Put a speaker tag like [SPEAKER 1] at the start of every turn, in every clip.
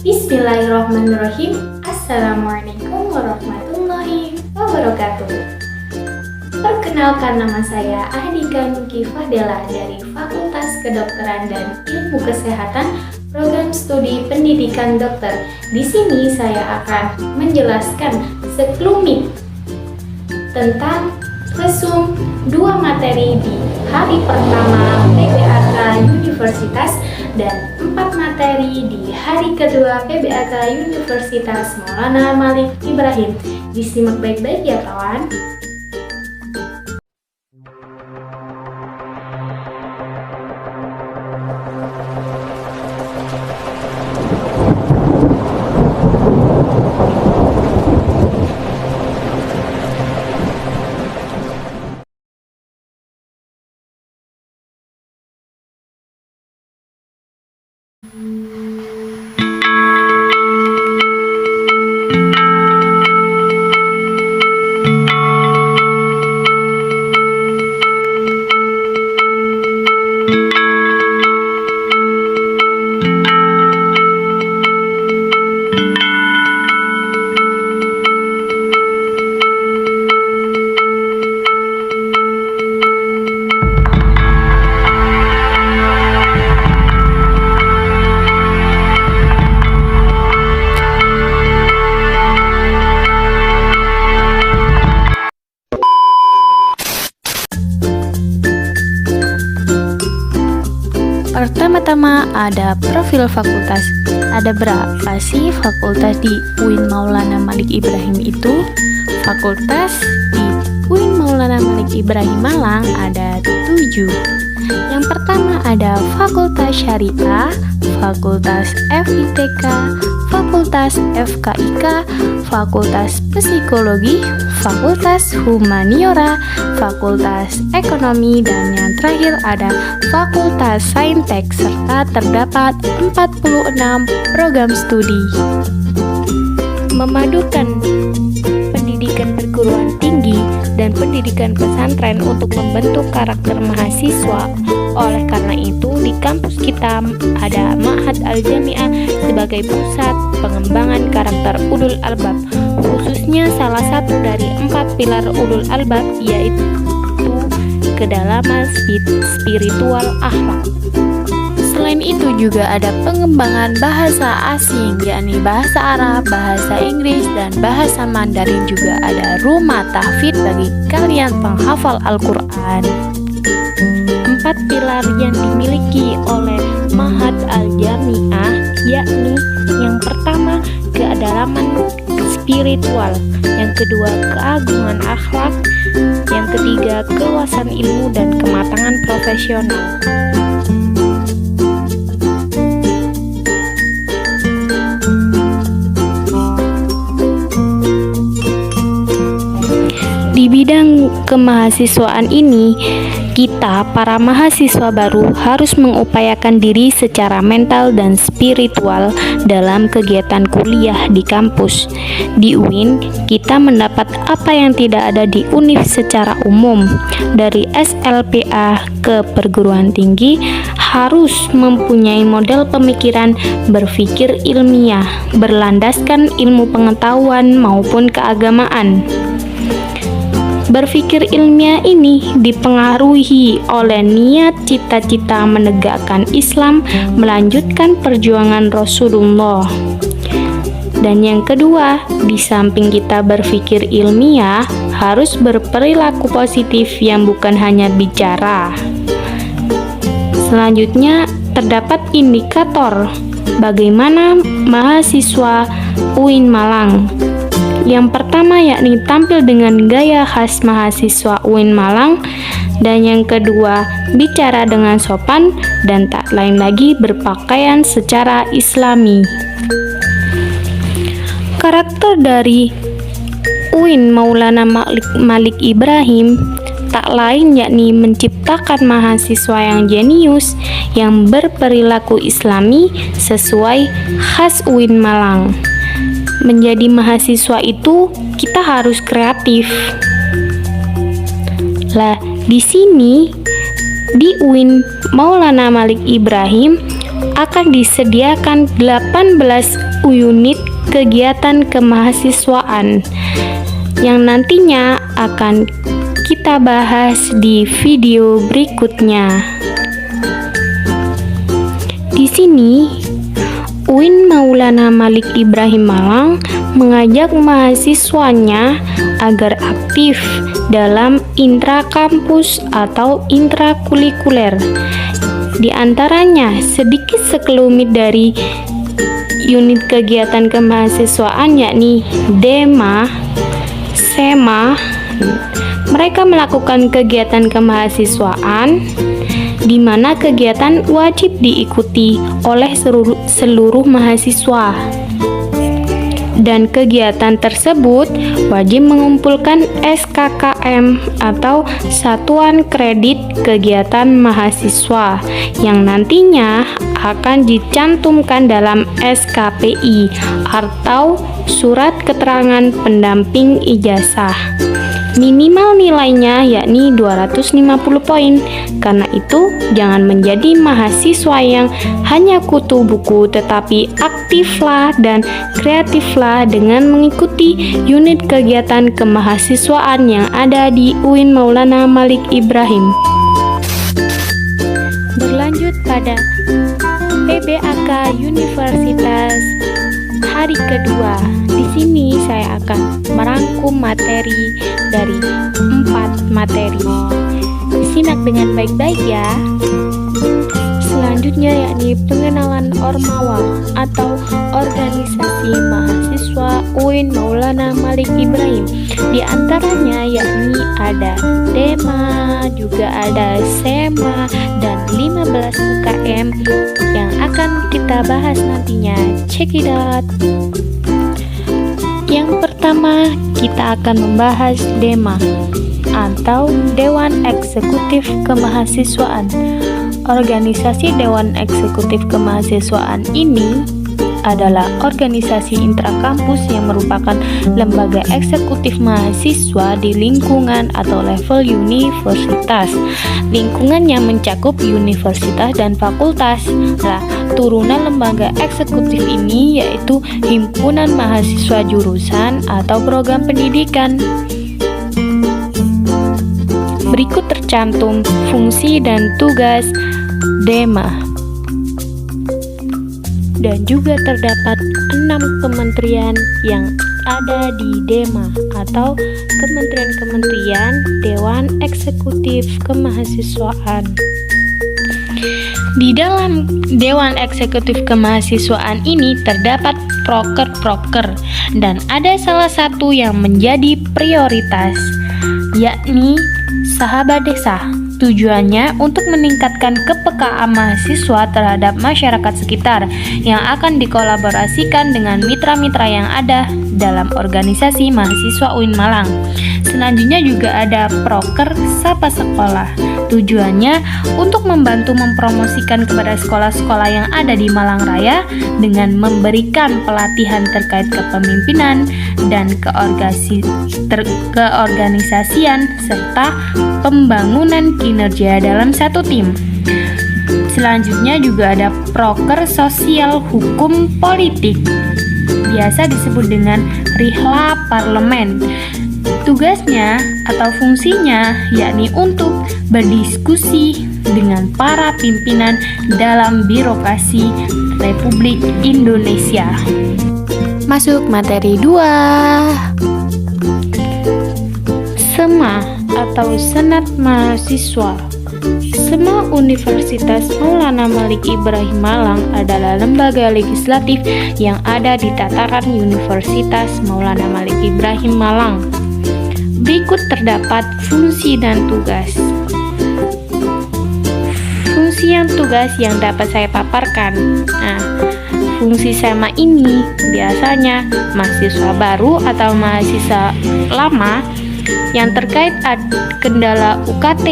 [SPEAKER 1] Bismillahirrahmanirrahim. Assalamualaikum warahmatullahi wabarakatuh. Perkenalkan, nama saya Ahdika Nuki Fahdela dari Fakultas Kedokteran dan Ilmu Kesehatan, Program Studi Pendidikan Dokter. Di sini saya akan menjelaskan sekelumit tentang resum 2 materi di hari pertama PBAK Universitas dan 4 materi di hari kedua PBAK Universitas Maulana Malik Ibrahim. Disimak baik-baik ya kawan. Pertama-tama ada profil fakultas. Ada berapa sih fakultas di UIN Maulana Malik Ibrahim itu? Fakultas di UIN Maulana Malik Ibrahim Malang ada 7. Yang pertama ada Fakultas Syariah, Fakultas FITK, Fakultas FKIK, Fakultas Psikologi, Fakultas Humaniora, Fakultas Ekonomi, dan yang terakhir ada Fakultas Saintek, serta terdapat 46 program studi. Memadukan pendidikan perguruan tinggi dan pendidikan pesantren untuk membentuk karakter mahasiswa. Oleh karena itu, di kampus kita ada Ma'had Al-Jami'ah sebagai pusat pengembangan karakter ulul albab, khususnya salah satu dari 4 pilar ulul albab, yaitu kedalaman spiritual akhlak. Selain itu juga ada pengembangan bahasa asing, yakni bahasa Arab, bahasa Inggris, dan bahasa Mandarin. Juga ada rumah tahfidz bagi kalian penghafal Al-Quran. 4 pilar yang dimiliki oleh Ma'had Al-Jami'ah, yakni yang pertama kedalaman spiritual, yang kedua keagungan akhlak, yang ketiga keluasan ilmu dan kematangan profesional. Di bidang kemahasiswaan ini, kita para mahasiswa baru harus mengupayakan diri secara mental dan spiritual dalam kegiatan kuliah di kampus. Di UIN, kita mendapat apa yang tidak ada di UNIF secara umum. Dari SLPA ke perguruan tinggi, harus mempunyai model pemikiran berpikir ilmiah, berlandaskan ilmu pengetahuan maupun keagamaan. Berpikir ilmiah ini dipengaruhi oleh niat cita-cita menegakkan Islam, melanjutkan perjuangan Rasulullah. Dan yang kedua, di samping kita berpikir ilmiah, harus berperilaku positif yang bukan hanya bicara. Selanjutnya, terdapat indikator bagaimana mahasiswa UIN Malang. Yang pertama yakni tampil dengan gaya khas mahasiswa UIN Malang, dan yang kedua bicara dengan sopan dan tak lain lagi berpakaian secara islami. Karakter dari UIN Maulana Malik Ibrahim tak lain yakni menciptakan mahasiswa yang jenius, yang berperilaku islami sesuai khas UIN Malang. Menjadi mahasiswa itu kita harus kreatif. Lah, di sini di UIN Maulana Malik Ibrahim, akan disediakan 18 unit kegiatan kemahasiswaan yang nantinya akan kita bahas di video berikutnya. Di sini, UIN Maulana Malik Ibrahim Malang mengajak mahasiswanya agar aktif dalam intrakampus atau intrakurikuler. Di antaranya, sedikit sekelumit dari unit kegiatan kemahasiswaan yakni DEMA, SEMA. Mereka melakukan kegiatan kemahasiswaan di mana kegiatan wajib diikuti oleh seluruh mahasiswa. Dan kegiatan tersebut wajib mengumpulkan SKKM atau Satuan Kredit Kegiatan Mahasiswa yang nantinya akan dicantumkan dalam SKPI atau Surat Keterangan Pendamping Ijazah. Minimal nilainya yakni 250 poin. Karena itu, jangan menjadi mahasiswa yang hanya kutu buku, tetapi aktiflah dan kreatiflah dengan mengikuti unit kegiatan kemahasiswaan yang ada di UIN Maulana Malik Ibrahim. Berlanjut pada PBAK Universitas hari kedua. Di sini saya akan merangkum materi dari 4 materi. Simak dengan baik-baik ya. Selanjutnya yakni pengenalan Ormawa atau Organisasi Mahasiswa UIN Maulana Malik Ibrahim. Di antaranya yakni ada DEMA, juga ada SEMA, dan 15 UKM yang akan kita bahas nantinya. Check it out. Yang pertama, kita akan membahas DEMA atau Dewan Eksekutif Kemahasiswaan. Organisasi Dewan Eksekutif Kemahasiswaan ini adalah organisasi intrakampus yang merupakan lembaga eksekutif mahasiswa di lingkungan atau level universitas. Lingkungannya mencakup universitas dan fakultas. Nah, turunan lembaga eksekutif ini yaitu himpunan mahasiswa jurusan atau program pendidikan. Berikut tercantum fungsi dan tugas DEMA. Dan juga terdapat 6 kementerian yang ada di DEMA atau kementerian-kementerian Dewan Eksekutif Kemahasiswaan. Di dalam Dewan Eksekutif Kemahasiswaan ini terdapat proker-proker dan ada salah satu yang menjadi prioritas, yakni Sahabat Desa. Tujuannya untuk meningkatkan kepekaan mahasiswa terhadap masyarakat sekitar yang akan dikolaborasikan dengan mitra-mitra yang ada dalam organisasi mahasiswa UIN Malang. Selanjutnya juga ada Proker Sapa Sekolah. Tujuannya untuk membantu mempromosikan kepada sekolah-sekolah yang ada di Malang Raya dengan memberikan pelatihan terkait kepemimpinan dan keorganisasian serta pembangunan kinerja dalam satu tim. Selanjutnya juga ada Proker Sosial Hukum Politik, biasa disebut dengan Rihla Parlemen. Tugasnya atau fungsinya yakni untuk berdiskusi dengan para pimpinan dalam birokrasi Republik Indonesia. Masuk materi 2. SEMA atau Senat Mahasiswa. SEMA Universitas Maulana Malik Ibrahim Malang adalah lembaga legislatif yang ada di tataran Universitas Maulana Malik Ibrahim Malang. Berikut terdapat fungsi dan tugas. Fungsi dan tugas yang dapat saya paparkan. Nah, fungsi SEMA ini biasanya mahasiswa baru atau mahasiswa lama yang terkait kendala UKT,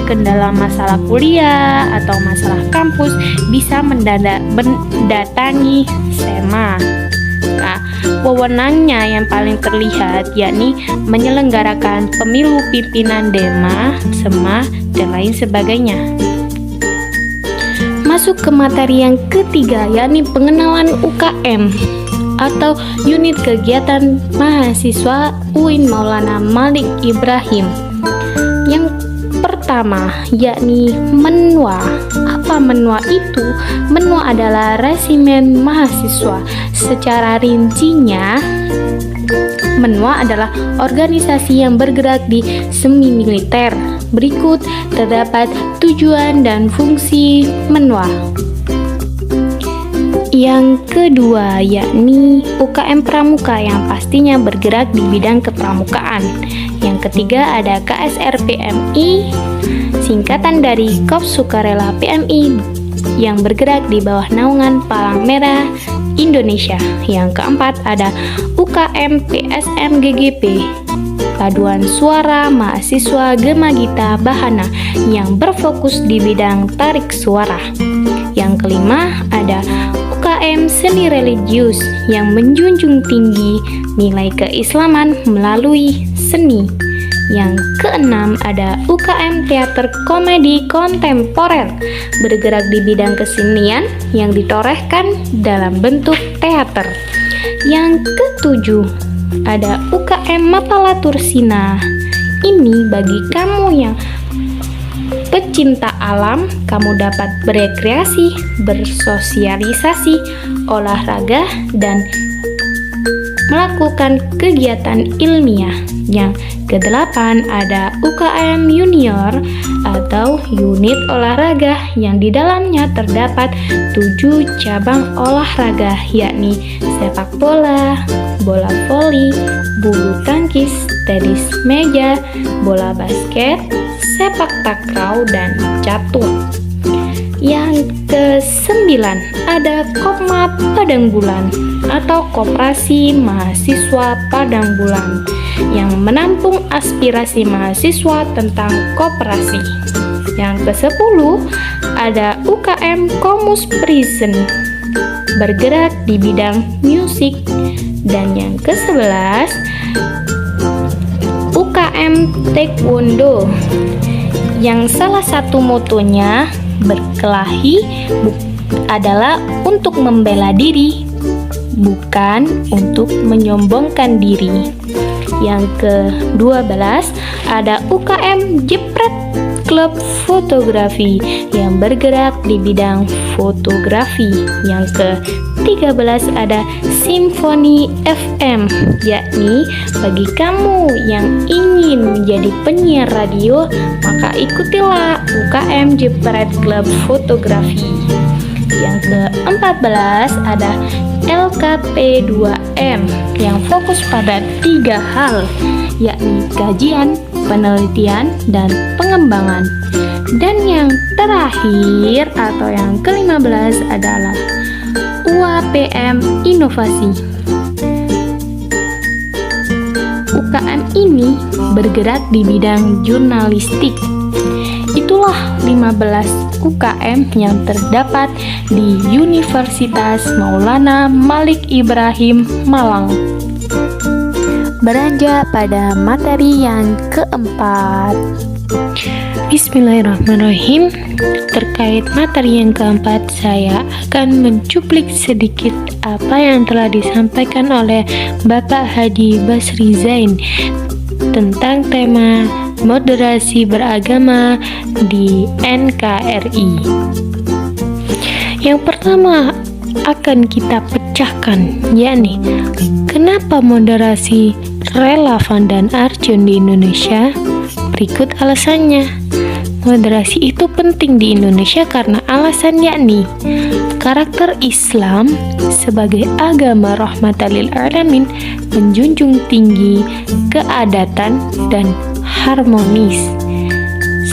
[SPEAKER 1] kendala masalah kuliah atau masalah kampus bisa mendatangi SEMA. Nah, wewenangnya yang paling terlihat yakni menyelenggarakan pemilu pimpinan DEMA, SEMA, dan lain sebagainya. masuk ke materi yang ketiga, yakni pengenalan UKM atau Unit Kegiatan Mahasiswa UIN Maulana Malik Ibrahim. Yang pertama yakni menwa. Apa menwa itu? Menwa adalah resimen mahasiswa. Secara rincinya, menwa adalah organisasi yang bergerak di semi militer. Berikut terdapat tujuan dan fungsi menwa. Yang kedua yakni UKM Pramuka yang pastinya bergerak di bidang kepramukaan. Yang ketiga ada KSR PMI, singkatan dari Korps Sukarela PMI yang bergerak di bawah naungan Palang Merah Indonesia. Yang keempat ada UKM PSM GGP, Paduan Suara Mahasiswa Gema Gita Bahana yang berfokus di bidang tarik suara. Yang kelima ada UKM Seni Religius yang menjunjung tinggi nilai keislaman melalui seni. Yang keenam ada UKM Teater Komedi Kontemporer, bergerak di bidang kesenian yang ditorehkan dalam bentuk teater. Yang ketujuh ada UKM Mapala Tursina. Ini bagi kamu yang pecinta alam, kamu dapat berekreasi, bersosialisasi, olahraga, dan melakukan kegiatan ilmiah. Yang kedelapan ada UKM Junior atau unit olahraga yang di dalamnya terdapat 7 cabang olahraga, yakni sepak bola, bola voli, bulu tangkis, tenis meja, bola basket, sepak takraw, dan catur. Yang kesembilan ada Kopma Padang Bulan atau Koperasi Mahasiswa Padang Bulan yang menampung aspirasi mahasiswa tentang koperasi. Yang ke-10 ada UKM Komus Prison, bergerak di bidang musik. Dan yang ke-11 UKM Taekwondo yang salah satu motonya berkelahi adalah untuk membela diri, bukan untuk menyombongkan diri. Yang ke-12 ada UKM Jepret Klub Fotografi yang bergerak di bidang fotografi. Yang ke-13 ada Simfoni FM, yakni bagi kamu yang ingin menjadi penyiar radio, maka ikutilah UKM Jepret Klub Fotografi. Yang ke-14 ada LKP2M yang fokus pada 3 hal, yakni kajian, penelitian, dan pengembangan. Dan yang terakhir atau yang ke-15 adalah UAPM Inovasi. UKM ini bergerak di bidang jurnalistik. Itulah 15 UKM yang terdapat di Universitas Maulana Malik Ibrahim Malang. Beranjak pada materi yang keempat. Bismillahirrahmanirrahim. Terkait materi yang keempat, saya akan mencuplik sedikit apa yang telah disampaikan oleh Bapak Hadi Basri Zain tentang tema moderasi beragama di NKRI. Yang pertama akan kita pecahkan, yakni kenapa moderasi relevan dan urgent di Indonesia. Berikut alasannya. Moderasi itu penting di Indonesia karena alasan, yakni karakter Islam sebagai agama rahmatan lil alamin menjunjung tinggi keadatan dan harmonis.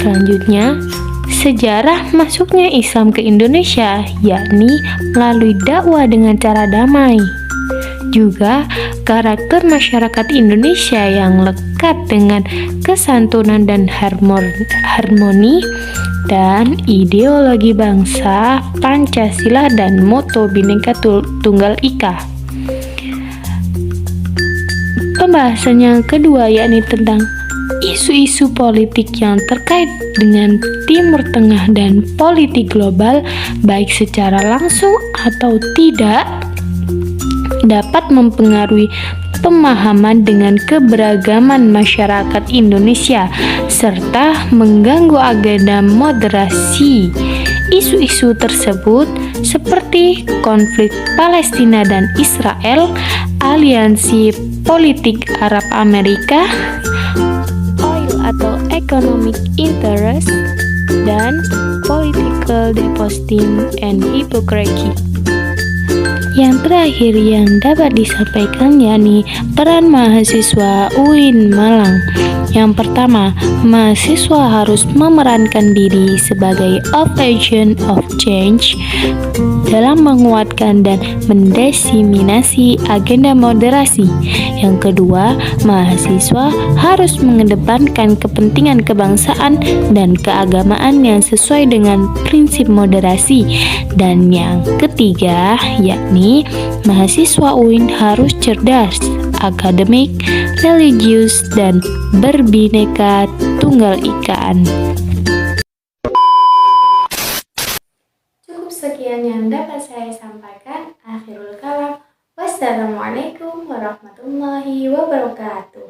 [SPEAKER 1] Selanjutnya, sejarah masuknya Islam ke Indonesia, yakni melalui dakwah dengan cara damai. Juga karakter masyarakat Indonesia yang lekat dengan kesantunan dan harmoni, dan ideologi bangsa Pancasila dan moto Bhinneka Tunggal Ika. Pembahasan yang kedua yakni tentang isu-isu politik yang terkait dengan Timur Tengah dan politik global, baik secara langsung atau tidak, dapat mempengaruhi pemahaman dengan keberagaman masyarakat Indonesia serta mengganggu agenda moderasi. Isu-isu tersebut seperti konflik Palestina dan Israel, aliansi politik Arab Amerika, oil atau economic interest, dan political depositing and hypocrisy. Yang terakhir yang dapat disampaikan yakni peran mahasiswa UIN Malang. Yang pertama, mahasiswa harus memerankan diri sebagai agent of change dalam menguatkan dan mendiseminasi agenda moderasi. Yang kedua, mahasiswa harus mengedepankan kepentingan kebangsaan dan keagamaan yang sesuai dengan prinsip moderasi. Dan yang ketiga, yakni mahasiswa UIN harus cerdas, akademik, religius, dan berbineka tunggal ikaan. Cukup sekian yang dapat saya sampaikan. Akhirul kalam. Wassalamualaikum warahmatullahi wabarakatuh.